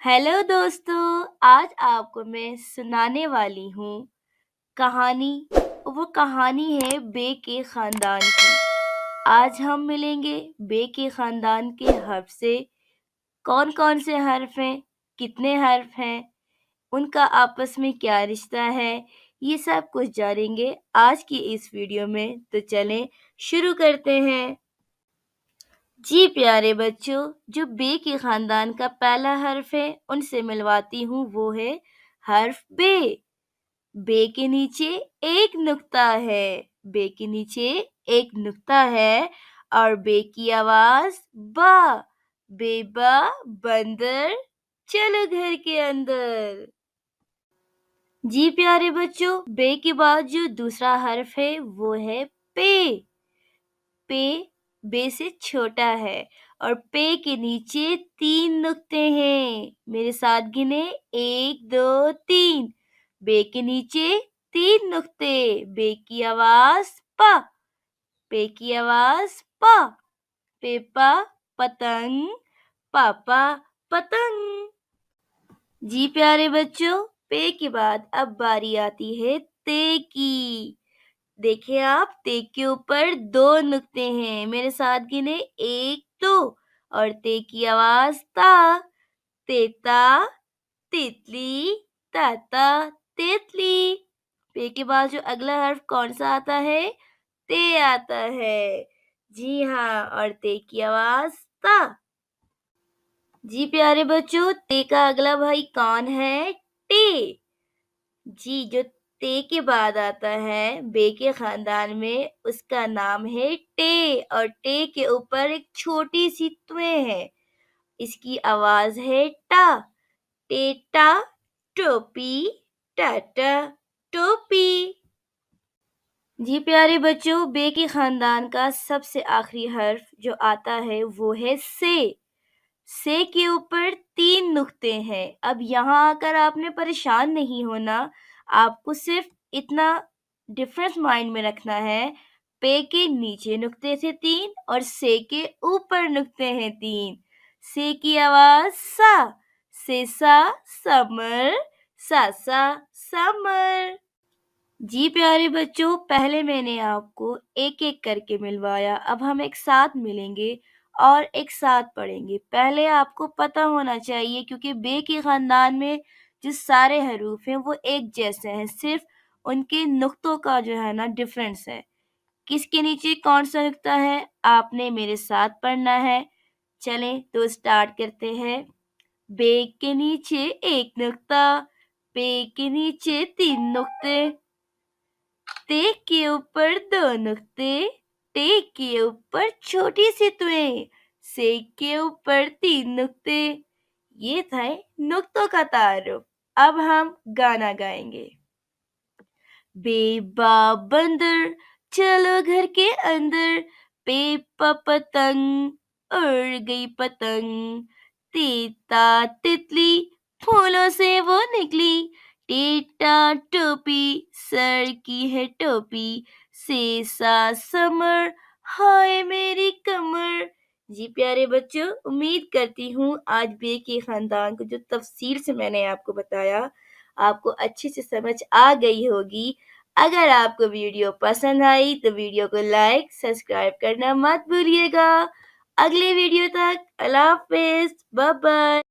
Hello दोस्तों। आज आपको मैं सुनाने वाली हूँ कहानी। वो कहानी है बे के खानदान की। आज हम मिलेंगे बे के खानदान के हर्फ से। कौन कौन से हर्फ हैं, कितने हर्फ हैं, उनका आपस में क्या रिश्ता है, ये सब कुछ जानेंगे आज की इस वीडियो में। तो चलें शुरू करते हैं। जी प्यारे बच्चों, जो बे के खानदान का पहला हर्फ है उनसे मिलवाती हूँ, वो है हर्फ बे। बे के नीचे एक नुक्ता है। बे के नीचे एक नुक्ता है और बे की आवाज बा। बेबा बंदर, चलो घर के अंदर। जी प्यारे बच्चों, बे के बाद जो दूसरा हर्फ है वो है पे। पे बे से छोटा है और पे के नीचे तीन नुक्ते हैं। मेरे साथ गिने, एक दो तीन। बे के नीचे तीन नुक्ते। बे की आवाज पा। पे की आवाज पा। पेपा पतंग, पापा पतंग। जी प्यारे बच्चों, पे के बाद अब बारी आती है ते की। देखिए आप, ते के ऊपर दो नुक्ते हैं। मेरे साथ गिने, एक दो। और ते की आवाज ता। तेता, तितली, ताता, तितली। पे के बाद जो अगला हर्फ कौन सा आता है? ते आता है। जी हाँ, और ते की आवाज ता। जी प्यारे बच्चों, ते का अगला भाई कौन है? टे। जी, जो ते के बाद आता है बे के खानदान में, उसका नाम है टे। और टे के ऊपर एक छोटी सी त्वे है। इसकी आवाज है टा। टेटा, टोपी, टाटा, टोपी। जी प्यारे बच्चों, बे के खानदान का सबसे आखिरी हर्फ जो आता है वो है से के ऊपर तीन नुक्ते हैं। अब यहाँ आकर आपने परेशान नहीं होना। आपको सिर्फ इतना डिफरेंस माइंड में रखना है। पे के नीचे नुक्ते थे तीन और से के ऊपर नुक्ते हैं तीन। से की आवाज सा। सेसा, समर, सासा, समर। जी प्यारे बच्चों, पहले मैंने आपको एक एक करके मिलवाया। अब हम एक साथ मिलेंगे और एक साथ पढ़ेंगे। पहले आपको पता होना चाहिए, क्योंकि बे के खानदान में जो सारे हरूफ हैं वो एक जैसे हैं, सिर्फ उनके नुक्तों का जो है ना डिफरेंस है। किसके नीचे कौन सा नुक्ता है, आपने मेरे साथ पढ़ना है। चलें तो स्टार्ट करते हैं। बे के नीचे एक नुक्ता, पे के नीचे तीन नुक्ते, ते के ऊपर दो नुक्ते, टे के ऊपर छोटी सी तुएं, से के ऊपर तीन नुक्ते। ये था नुक्तों का तारुफ। अब हम गाना गाएंगे। बेबा बंदर, चलो घर के अंदर। पेपा पतंग, उड़ गई पतंग। तीता तितली, फूलों से वो निकली। टेटा टोपी, सर की है टोपी। सेसा समर, हाय मेरी कमर। जी प्यारे बच्चों, उम्मीद करती हूँ आज बे के खानदान को जो तफसील से मैंने आपको बताया, आपको अच्छे से समझ आ गई होगी। अगर आपको वीडियो पसंद आई तो वीडियो को लाइक, सब्सक्राइब करना मत भूलिएगा। अगले वीडियो तक अल्लाह हाफिज, बाय बाय।